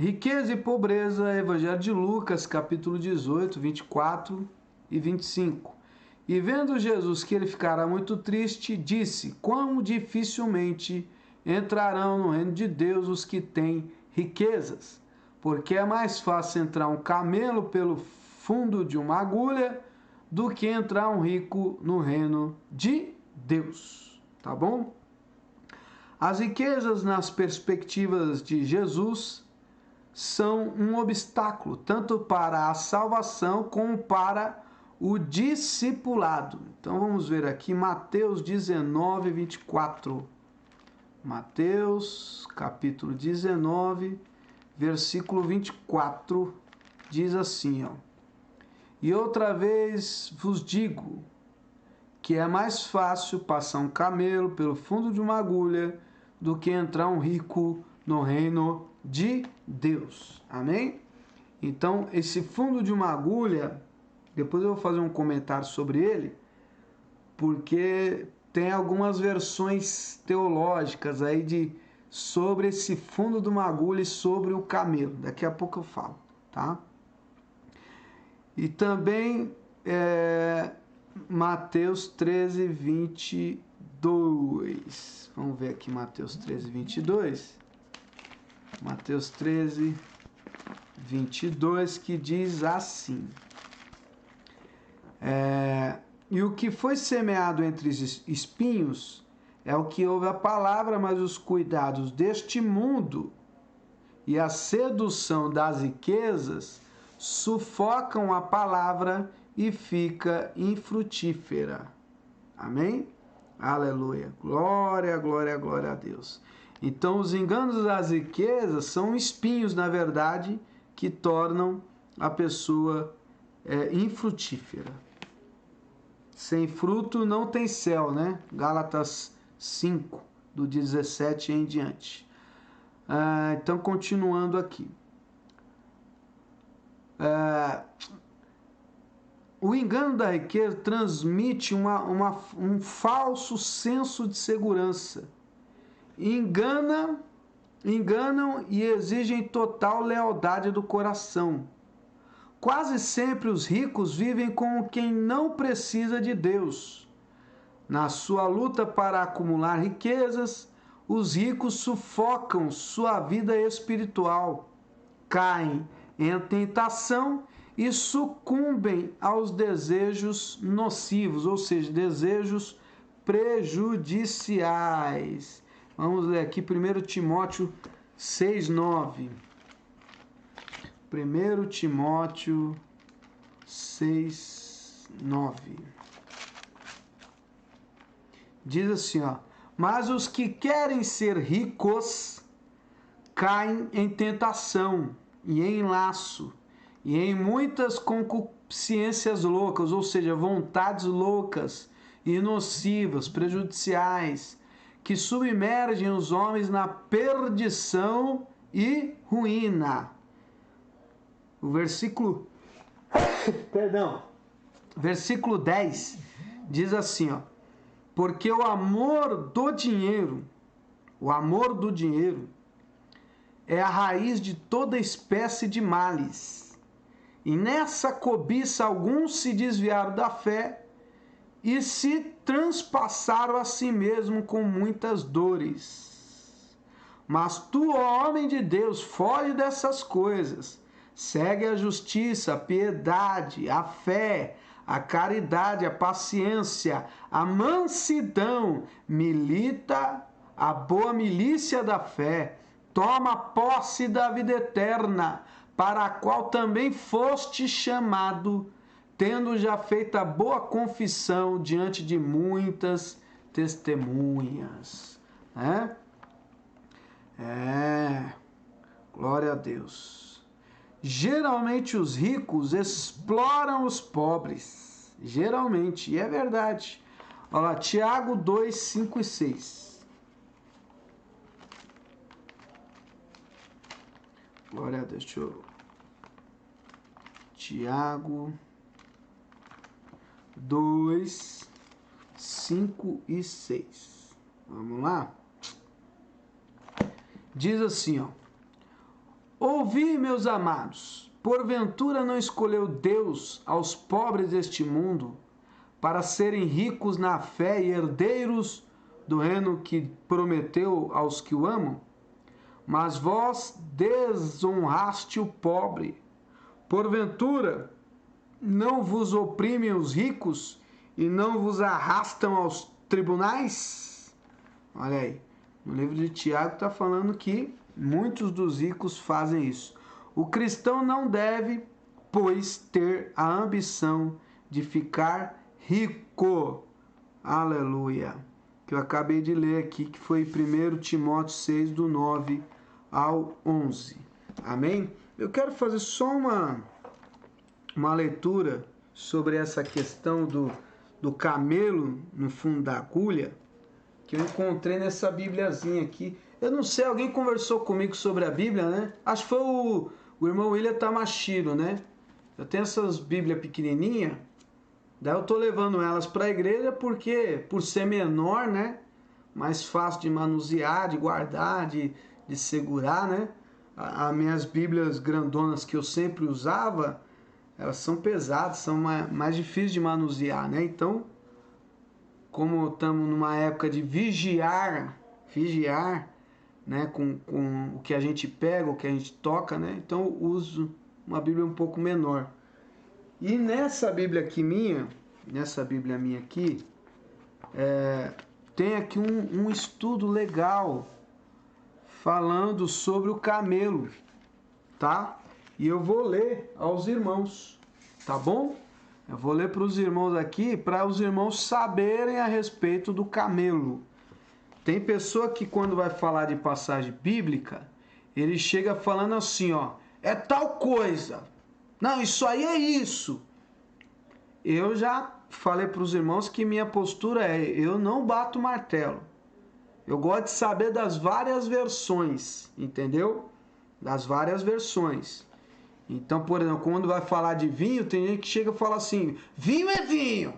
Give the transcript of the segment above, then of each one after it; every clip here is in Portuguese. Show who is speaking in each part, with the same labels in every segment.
Speaker 1: Riqueza e pobreza, Evangelho de Lucas, capítulo 18, 24 e 25. E vendo Jesus que ele ficara muito triste, disse: quão dificilmente entrarão no reino de Deus os que têm riquezas, porque é mais fácil entrar um camelo pelo fundo de uma agulha do que entrar um rico no reino de Deus. Tá bom? As riquezas, nas perspectivas de Jesus, são um obstáculo tanto para a salvação como para o discipulado. Então vamos ver aqui Mateus 19, 24. Mateus capítulo 19, versículo 24, diz assim, ó: E outra vez vos digo que é mais fácil passar um camelo pelo fundo de uma agulha do que entrar um rico no reino de Deus. Amém? Então, esse fundo de uma agulha, depois eu vou fazer um comentário sobre ele, porque tem algumas versões teológicas aí sobre esse fundo de uma agulha e sobre o camelo. Daqui a pouco eu falo, tá? E também Mateus 13, 22. Vamos ver aqui Mateus 13, 22. Mateus 13, 22, que diz assim: E o que foi semeado entre espinhos é o que ouve a palavra, mas os cuidados deste mundo e a sedução das riquezas sufocam a palavra e fica infrutífera. Amém? Aleluia. Glória, glória, glória a Deus. Então, os enganos das riquezas são espinhos, na verdade, que tornam a pessoa infrutífera. Sem fruto não tem céu, né? Gálatas 5, do 17 em diante. Então, continuando aqui. O engano da riqueza transmite um falso senso de segurança. Enganam e exigem total lealdade do coração. Quase sempre os ricos vivem como quem não precisa de Deus. Na sua luta para acumular riquezas, os ricos sufocam sua vida espiritual, caem em tentação e sucumbem aos desejos nocivos, ou seja, desejos prejudiciais. Vamos ler aqui 1 Timóteo 6, 9. 1 Timóteo 6, 9. Diz assim, ó: Mas os que querem ser ricos caem em tentação e em laço e em muitas concupiscências loucas, ou seja, vontades loucas e nocivas, prejudiciais, que submergem os homens na perdição e ruína. O versículo versículo 10 diz assim, ó: Porque o amor do dinheiro é a raiz de toda espécie de males. E nessa cobiça alguns se desviaram da fé e se transpassaram a si mesmo com muitas dores. Mas tu, ó homem de Deus, foge dessas coisas. Segue a justiça, a piedade, a fé, a caridade, a paciência, a mansidão. Milita a boa milícia da fé. Toma posse da vida eterna, para a qual também foste chamado, tendo já feito a boa confissão diante de muitas testemunhas. Glória a Deus. Geralmente os ricos exploram os pobres. Geralmente, e é verdade. Olha lá, Tiago 2, 5 e 6. Glória a Deus. Deixa eu... Tiago 2, 5 e 6. Vamos lá? Diz assim, ó: Ouvi, meus amados, porventura não escolheu Deus aos pobres deste mundo para serem ricos na fé e herdeiros do reino que prometeu aos que o amam? Mas vós desonraste o pobre. Porventura não vos oprimem os ricos e não vos arrastam aos tribunais? Olha aí, no livro de Tiago está falando que muitos dos ricos fazem isso. O cristão não deve, pois, ter a ambição de ficar rico. Aleluia. Que eu acabei de ler aqui, que foi 1 Timóteo 6, do 9 ao 11. Amém? Eu quero fazer só uma leitura sobre essa questão do camelo no fundo da agulha, que eu encontrei nessa bibliazinha aqui. Eu não sei, alguém conversou comigo sobre a Bíblia, né? Acho que foi o irmão William Tamashiro, né? Eu tenho essas Bíblias pequenininhas, daí eu tô levando elas para a igreja porque, por ser menor, né? Mais fácil de manusear, de guardar, de segurar, né? As minhas Bíblias grandonas que eu sempre usava, elas são pesadas, são mais difíceis de manusear, né? Então, como estamos numa época de vigiar, né, com o que a gente pega, o que a gente toca, né? Então eu uso uma Bíblia um pouco menor. E nessa Bíblia minha aqui, tem aqui um estudo legal falando sobre o camelo, tá? E eu vou ler aos irmãos, tá bom? Eu vou ler para os irmãos aqui, para os irmãos saberem a respeito do camelo. Tem pessoa que quando vai falar de passagem bíblica, ele chega falando assim, ó, é tal coisa. Não, isso aí é isso. Eu já falei para os irmãos que minha postura é, eu não bato martelo. Eu gosto de saber das várias versões, entendeu? Das várias versões. Então, por exemplo, quando vai falar de vinho, tem gente que chega e fala assim, vinho é vinho.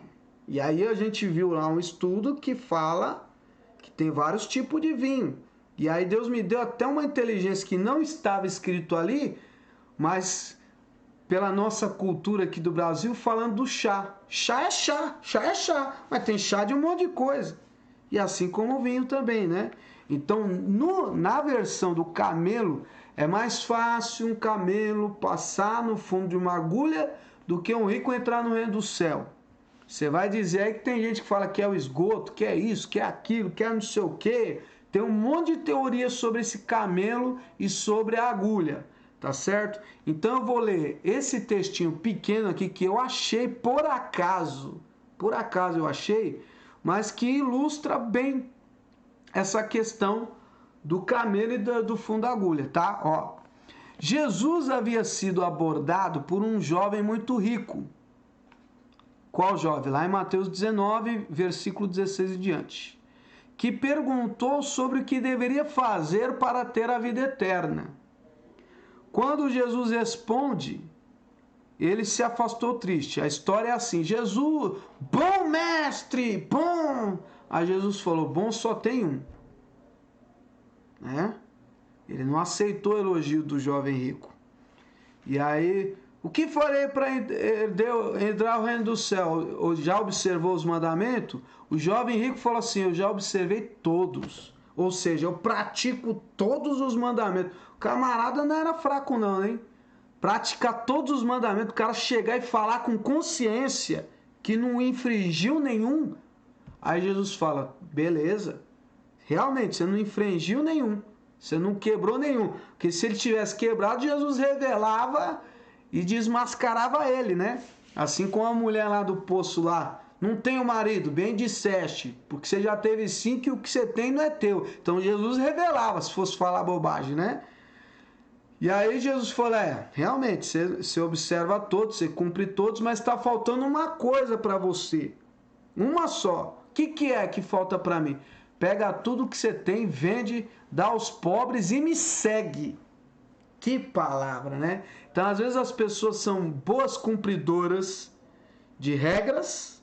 Speaker 1: E aí a gente viu lá um estudo que fala que tem vários tipos de vinho. E aí Deus me deu até uma inteligência que não estava escrito ali, mas pela nossa cultura aqui do Brasil, falando do chá. Chá é chá, chá é chá, mas tem chá de um monte de coisa. E assim como o vinho também, né? Então, na versão do camelo, é mais fácil um camelo passar no fundo de uma agulha do que um rico entrar no reino do céu. Você vai dizer aí que tem gente que fala que é o esgoto, que é isso, que é aquilo, que é não sei o quê. Tem um monte de teoria sobre esse camelo e sobre a agulha, tá certo? Então eu vou ler esse textinho pequeno aqui que eu achei por acaso eu achei, mas que ilustra bem essa questão do camelo e do fundo da agulha, tá? Ó, Jesus havia sido abordado por um jovem muito rico. Qual jovem? Lá em Mateus 19, versículo 16 e diante. Que perguntou sobre o que deveria fazer para ter a vida eterna. Quando Jesus responde, ele se afastou triste. A história é assim, Jesus, bom mestre, bom. Aí Jesus falou, bom só tem um. Né? Ele não aceitou o elogio do jovem rico. E aí, o que farei para entrar no reino do céu? Já observou os mandamentos? O jovem rico falou assim, eu já observei todos. Ou seja, eu pratico todos os mandamentos. O camarada não era fraco não, hein? Praticar todos os mandamentos, o cara chegar e falar com consciência que não infringiu nenhum. Aí Jesus fala, beleza, realmente você não infringiu nenhum, você não quebrou nenhum. Porque se ele tivesse quebrado, Jesus revelava e desmascarava ele, né? Assim como a mulher lá do poço lá, não tenho marido, bem disseste, porque você já teve 5 e o que você tem não é teu. Então Jesus revelava, se fosse falar bobagem, né? E aí Jesus falou, realmente, você observa todos, você cumpre todos, mas está faltando uma coisa para você. Uma só. O que é que falta para mim? Pega tudo que você tem, vende, dá aos pobres e me segue. Que palavra, né? Então, às vezes as pessoas são boas cumpridoras de regras,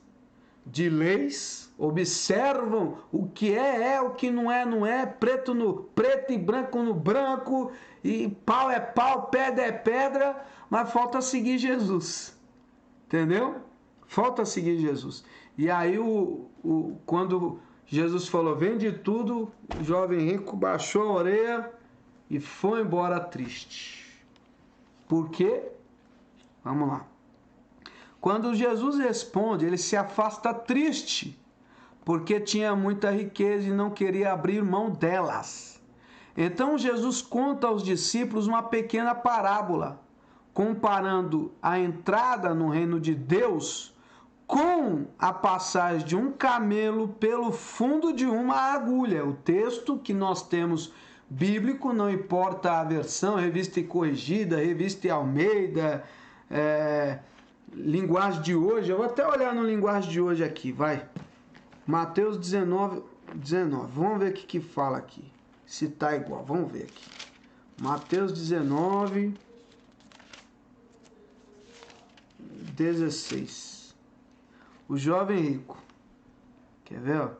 Speaker 1: de leis, observam o que é, o que não é, preto no preto e branco no branco, e pau é pau, pedra é pedra, mas falta seguir Jesus. Entendeu? Falta seguir Jesus. E aí, quando Jesus falou, vende tudo, o jovem rico baixou a orelha e foi embora triste. Por quê? Vamos lá. Quando Jesus responde, ele se afasta triste, porque tinha muita riqueza e não queria abrir mão delas. Então Jesus conta aos discípulos uma pequena parábola, comparando a entrada no reino de Deus com a passagem de um camelo pelo fundo de uma agulha. O texto que nós temos bíblico, não importa a versão, revista e corrigida, revista e Almeida, linguagem de hoje, eu vou até olhar no linguagem de hoje aqui, vai. Mateus 19. Vamos ver o que fala aqui. Se tá igual, vamos ver aqui. Mateus 19, 16. O jovem rico. Quer ver?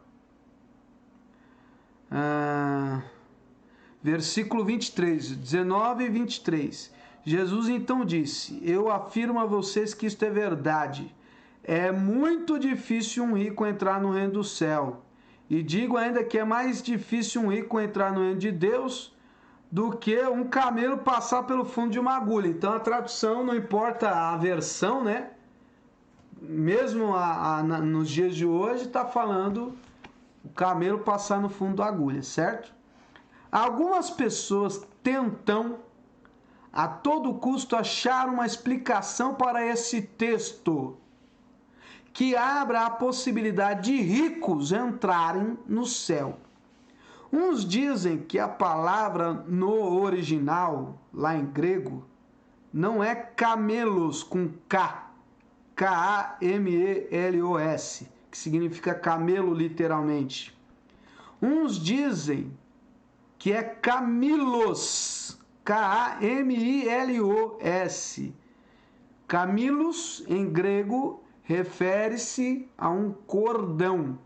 Speaker 1: Versículo 23, 19 e 23. Jesus então disse: eu afirmo a vocês que isto é verdade. É muito difícil um rico entrar no reino do céu. E digo ainda que é mais difícil um rico entrar no reino de Deus do que um camelo passar pelo fundo de uma agulha. Então a tradução, não importa a versão, né? Mesmo nos dias de hoje, está falando o camelo passar no fundo da agulha, certo? Algumas pessoas tentam a todo custo achar uma explicação para esse texto que abra a possibilidade de ricos entrarem no céu. Uns dizem que a palavra no original, lá em grego, não é camelos com K, K-A-M-E-L-O-S, que significa camelo literalmente. Uns dizem que é camilos, K-A-M-I-L-O-S. Camilos, em grego, refere-se a um cordão.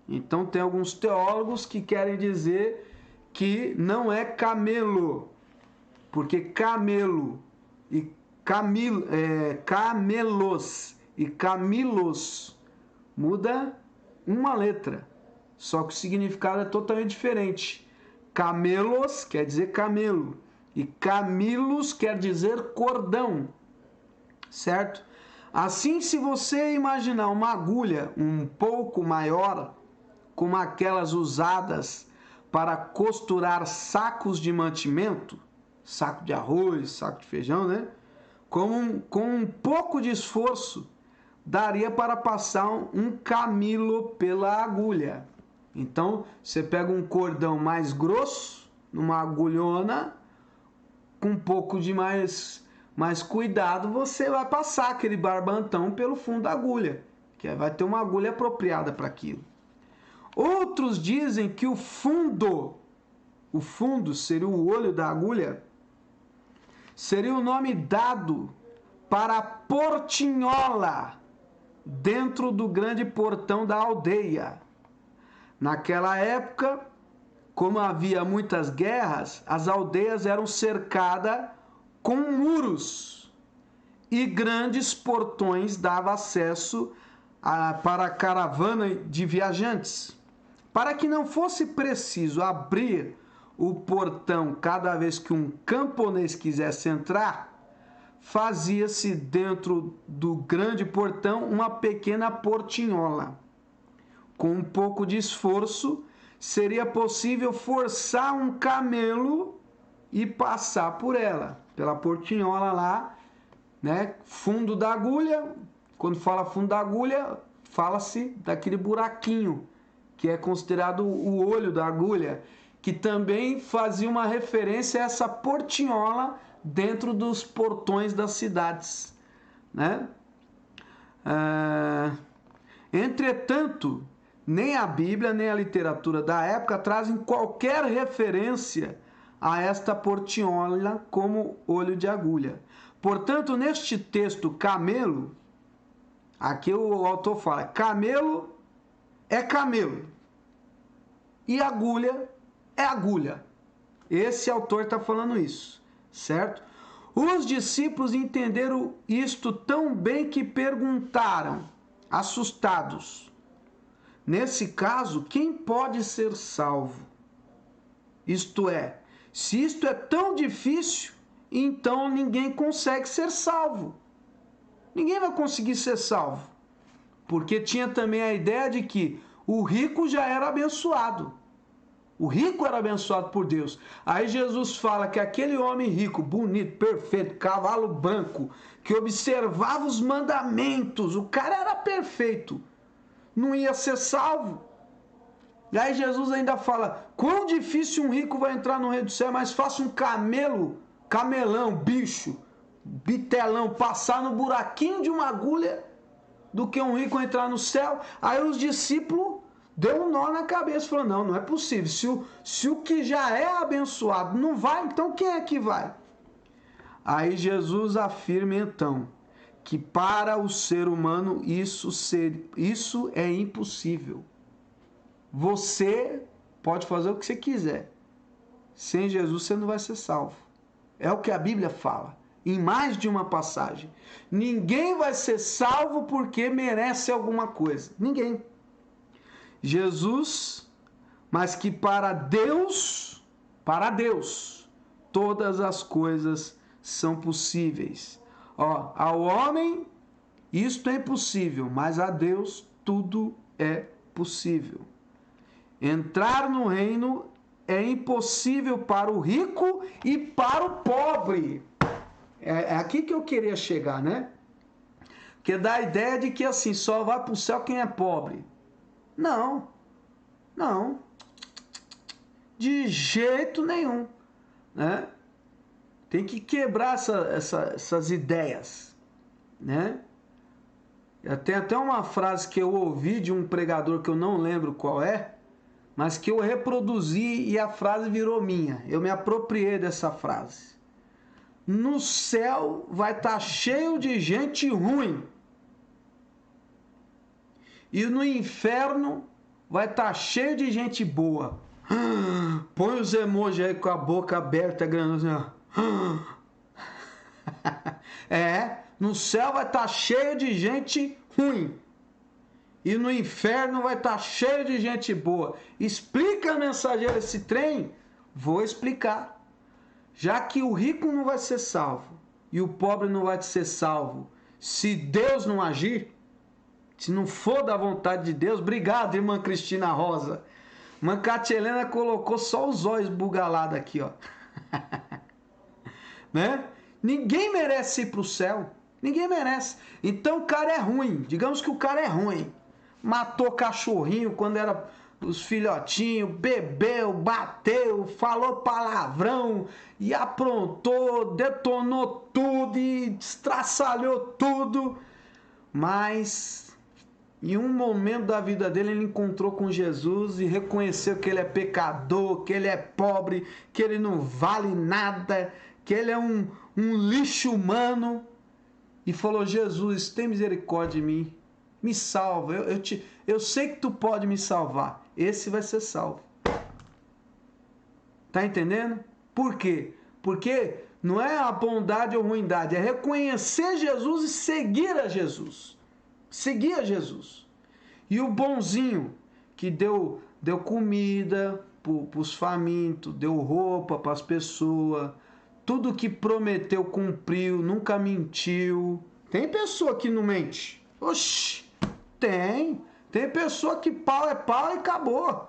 Speaker 1: Então tem alguns teólogos que querem dizer que não é camelo, porque camelo e camelos e camilos muda uma letra, só que o significado é totalmente diferente. Camelos quer dizer camelo e camilos quer dizer cordão, certo? Assim, se você imaginar uma agulha um pouco maior, como aquelas usadas para costurar sacos de mantimento, saco de arroz, saco de feijão, né? Com um pouco de esforço, daria para passar um camelo pela agulha. Então, você pega um cordão mais grosso, numa agulhona, com um pouco de mais cuidado, você vai passar aquele barbantão pelo fundo da agulha, que vai ter uma agulha apropriada para aquilo. Outros dizem que o fundo seria o olho da agulha, seria o nome dado para a portinhola dentro do grande portão da aldeia. Naquela época, como havia muitas guerras, as aldeias eram cercadas com muros e grandes portões davam acesso para a caravana de viajantes. Para que não fosse preciso abrir o portão cada vez que um camponês quisesse entrar, fazia-se dentro do grande portão uma pequena portinhola. Com um pouco de esforço, seria possível forçar um camelo e passar por ela, pela portinhola lá, né? Fundo da agulha. Quando fala fundo da agulha, fala-se daquele buraquinho, que é considerado o olho da agulha, que também fazia uma referência a essa portinhola dentro dos portões das cidades, né? Entretanto, nem a Bíblia nem a literatura da época trazem qualquer referência a esta portinhola como olho de agulha. Portanto, neste texto, camelo, Aqui o autor fala, camelo é camelo e agulha é agulha. Esse autor está falando isso, certo? Os discípulos entenderam isto tão bem que perguntaram, assustados. Nesse caso, quem pode ser salvo? Isto é, se isto é tão difícil, então ninguém consegue ser salvo. Ninguém vai conseguir ser salvo. Porque tinha também a ideia de que o rico já era abençoado. O rico era abençoado por Deus. Aí Jesus fala que aquele homem rico, bonito, perfeito, cavalo branco, que observava os mandamentos, o cara era perfeito, não ia ser salvo. E aí Jesus ainda fala, quão difícil um rico vai entrar no reino do céu, mas faça um camelão, bicho, bitelão, passar no buraquinho de uma agulha do que um rico entrar no céu. Aí os discípulos deu um nó na cabeça, falou, não é possível, se o que já é abençoado não vai, então quem é que vai? Aí Jesus afirma então, que para o ser humano isso é impossível. Você pode fazer o que você quiser. Sem Jesus você não vai ser salvo. É o que a Bíblia fala, em mais de uma passagem. Ninguém vai ser salvo porque merece alguma coisa. Ninguém. Jesus, mas que para Deus, todas as coisas são possíveis. Ao homem isto é impossível, mas a Deus tudo é possível. Entrar no reino é impossível para o rico e para o pobre. É aqui que eu queria chegar, né? Porque dá a ideia de que assim, só vai para o céu quem é pobre. Não. De jeito nenhum, né? Tem que quebrar essas ideias, né? Tem até uma frase que eu ouvi de um pregador que eu não lembro qual é, mas que eu reproduzi e a frase virou minha. Eu me apropriei dessa frase. No céu vai estar cheio de gente ruim. E no inferno vai estar cheio de gente boa. Põe os emojis aí com a boca aberta, grande. No céu vai estar cheio de gente ruim. E no inferno vai estar cheio de gente boa. Explica, mensageiro, esse trem? Vou explicar. Já que o rico não vai ser salvo e o pobre não vai ser salvo, se Deus não agir, se não for da vontade de Deus, obrigado, irmã Cristina Rosa. Irmã Cátia Helena colocou só os olhos bugalados aqui, ó. Né? Ninguém merece ir para o céu. Ninguém merece. Então o cara é ruim. Digamos que o cara é ruim. Matou cachorrinho quando era os filhotinhos, bebeu, bateu, falou palavrão e aprontou, detonou tudo e estraçalhou tudo. Mas em um momento da vida dele ele encontrou com Jesus e reconheceu que ele é pecador, que ele é pobre, que ele não vale nada, que ele é um lixo humano. E falou, Jesus, tem misericórdia de mim. Me salva, eu sei que tu pode me salvar. Esse vai ser salvo. Tá entendendo? Por quê? Porque não é a bondade ou ruindade, é reconhecer Jesus e seguir a Jesus. Seguir a Jesus. E o bonzinho que deu comida para os famintos, deu roupa para as pessoas, tudo que prometeu cumpriu, nunca mentiu. Tem pessoa que não mente. Oxi! Tem pessoa que pau é pau e acabou.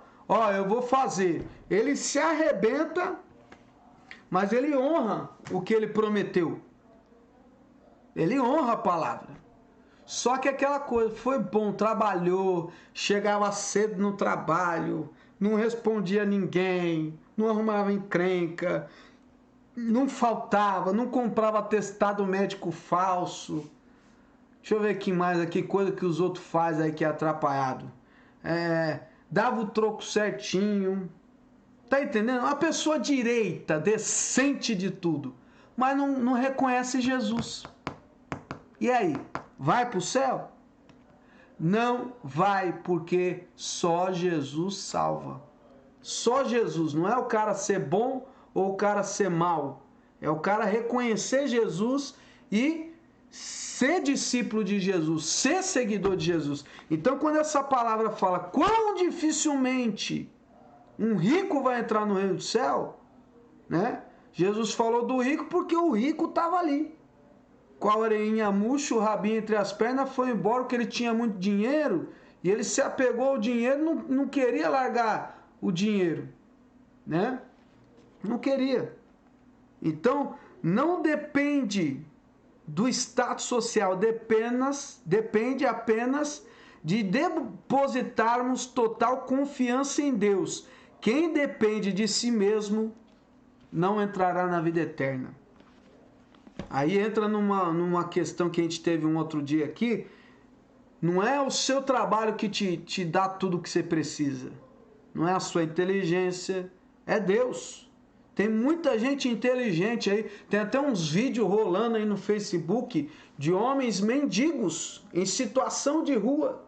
Speaker 1: Eu vou fazer. Ele se arrebenta, mas ele honra o que ele prometeu. Ele honra a palavra. Só que aquela coisa, foi bom, trabalhou, chegava cedo no trabalho, não respondia a ninguém, não arrumava encrenca, não faltava, não comprava atestado médico falso. Deixa eu ver aqui mais, aqui, coisa que os outros fazem aí que é atrapalhado. Dava o troco certinho. Tá entendendo? Uma pessoa direita, decente de tudo, mas não reconhece Jesus. E aí? Vai pro céu? Não vai, porque só Jesus salva. Só Jesus, não é o cara ser bom ou o cara ser mal. É o cara reconhecer Jesus e ser discípulo de Jesus, ser seguidor de Jesus. Então, quando essa palavra fala quão dificilmente um rico vai entrar no reino do céu, né? Jesus falou do rico porque o rico estava ali, com a orelhinha murcha, o rabinho entre as pernas, foi embora porque ele tinha muito dinheiro e ele se apegou ao dinheiro, não queria largar o dinheiro, né? Não queria. Então, não depende do status social, depende apenas de depositarmos total confiança em Deus. Quem depende de si mesmo não entrará na vida eterna. Aí entra numa questão que a gente teve um outro dia aqui. Não é o seu trabalho que te dá tudo o que você precisa. Não é a sua inteligência, é Deus. Tem muita gente inteligente aí. Tem até uns vídeos rolando aí no Facebook de homens mendigos em situação de rua.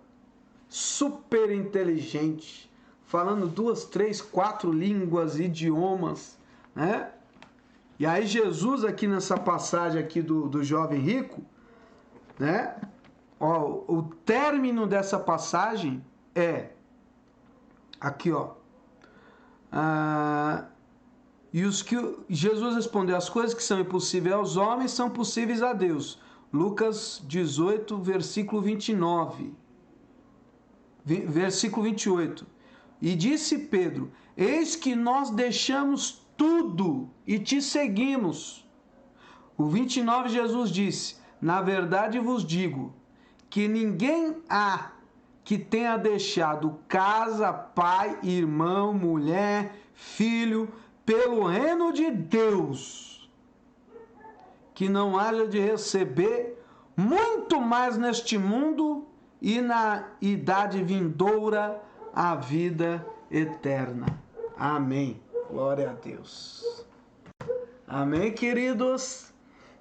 Speaker 1: Super inteligente. Falando 2, 3, 4 línguas, idiomas, né? E aí Jesus aqui nessa passagem aqui do jovem rico, né? Ó, o término dessa passagem é aqui, ó. E os que Jesus respondeu: as coisas que são impossíveis aos homens são possíveis a Deus. Lucas 18, versículo 29. Versículo 28. E disse Pedro: eis que nós deixamos tudo e te seguimos. O 29, Jesus disse: na verdade vos digo que ninguém há que tenha deixado casa, pai, irmão, mulher, filho, pelo reino de Deus, que não haja de receber muito mais neste mundo e na idade vindoura a vida eterna. Amém. Glória a Deus. Amém, queridos?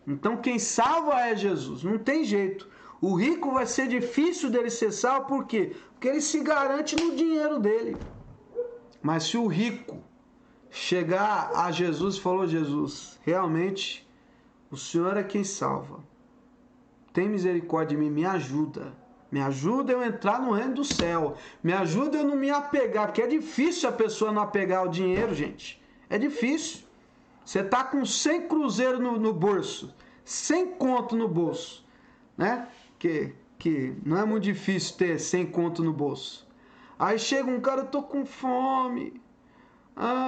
Speaker 1: Então quem salva é Jesus, não tem jeito. O rico vai ser difícil dele ser salvo, por quê? Porque ele se garante no dinheiro dele. Mas se o rico chegar a Jesus e falou: Jesus, realmente o Senhor é quem salva. Tem misericórdia de mim, me ajuda. Me ajuda eu entrar no reino do céu. Me ajuda eu não me apegar, porque é difícil a pessoa não apegar ao dinheiro, gente. É difícil. Você tá com 100 cruzeiros no bolso, 100 conto no bolso, né? Que não é muito difícil ter 100 conto no bolso. Aí chega um cara: eu tô com fome.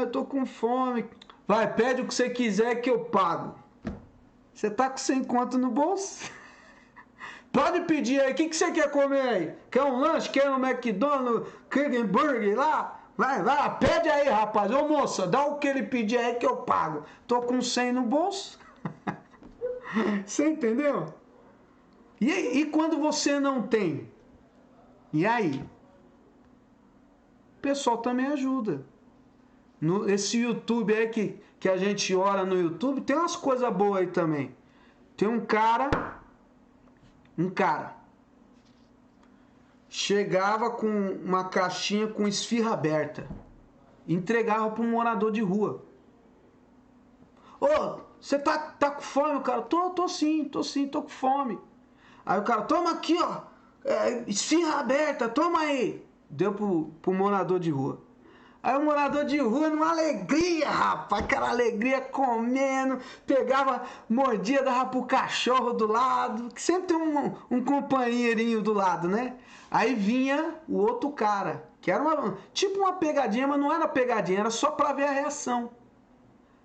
Speaker 1: Eu tô com fome. Vai, pede o que você quiser que eu pago. Você tá com 100 conto no bolso? Pode pedir aí, o que você quer comer aí? Quer um lanche? Quer um McDonald's? Quer um burger lá? Vai, pede aí, rapaz. Ô moça, dá o que ele pedir aí que eu pago. Tô com 100 no bolso. Você entendeu? E quando você não tem? E aí? O pessoal também ajuda. Esse YouTube aí que a gente ora no YouTube, tem umas coisas boas aí também. Tem um cara chegava com uma caixinha com esfirra aberta, entregava para um morador de rua. Ô, você tá com fome? O cara: tô sim, tô com fome. Aí o cara: toma aqui, ó, esfirra aberta, toma aí. Deu pro morador de rua. Aí o morador de rua, numa alegria, rapaz, aquela alegria, comendo, pegava, mordia, dava pro cachorro do lado, que sempre tem um companheirinho do lado, né? Aí vinha o outro cara, que era tipo uma pegadinha, mas não era pegadinha, era só pra ver a reação.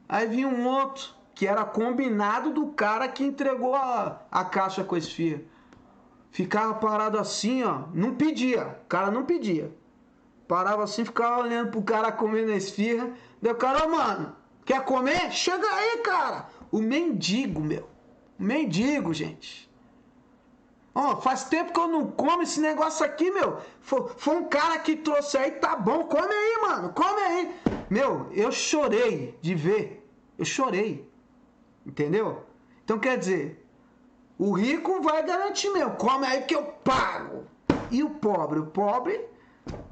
Speaker 1: Aí vinha um outro, que era combinado do cara que entregou a caixa com a esfirra. Ficava parado assim, ó, não pedia, o cara não pedia. Parava assim, ficava olhando pro cara comendo a esfirra. Daí o cara: ô, mano, quer comer? Chega aí, cara. O mendigo, meu. O mendigo, gente. Ó, faz tempo que eu não como esse negócio aqui, meu. Foi um cara que trouxe aí, tá bom. Come aí, mano, come aí. Meu, eu chorei de ver. Eu chorei. Entendeu? Então quer dizer, o rico vai garantir, meu. Come aí que eu pago. E o pobre? O pobre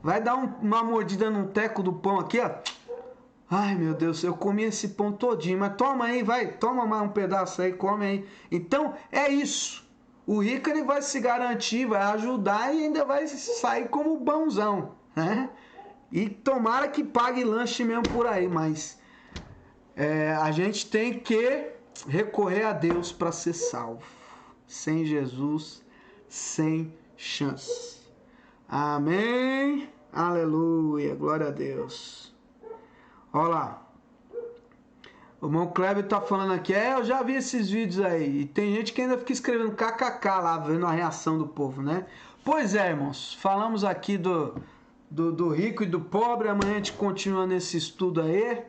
Speaker 1: vai dar uma mordida num teco do pão aqui, ó. Ai, meu Deus, eu comi esse pão todinho, mas toma aí, vai, toma mais um pedaço aí, come aí. Então, é isso. O rico, ele vai se garantir, vai ajudar e ainda vai sair como bonzão, né? E tomara que pague lanche mesmo por aí, mas a gente tem que recorrer a Deus para ser salvo. Sem Jesus, sem chance. Amém. Aleluia. Glória a Deus. Olha lá. O irmão Kleber tá falando aqui. Eu já vi esses vídeos aí. E tem gente que ainda fica escrevendo kkk lá, vendo a reação do povo, né? Pois é, irmãos. Falamos aqui do rico e do pobre. Amanhã a gente continua nesse estudo aí.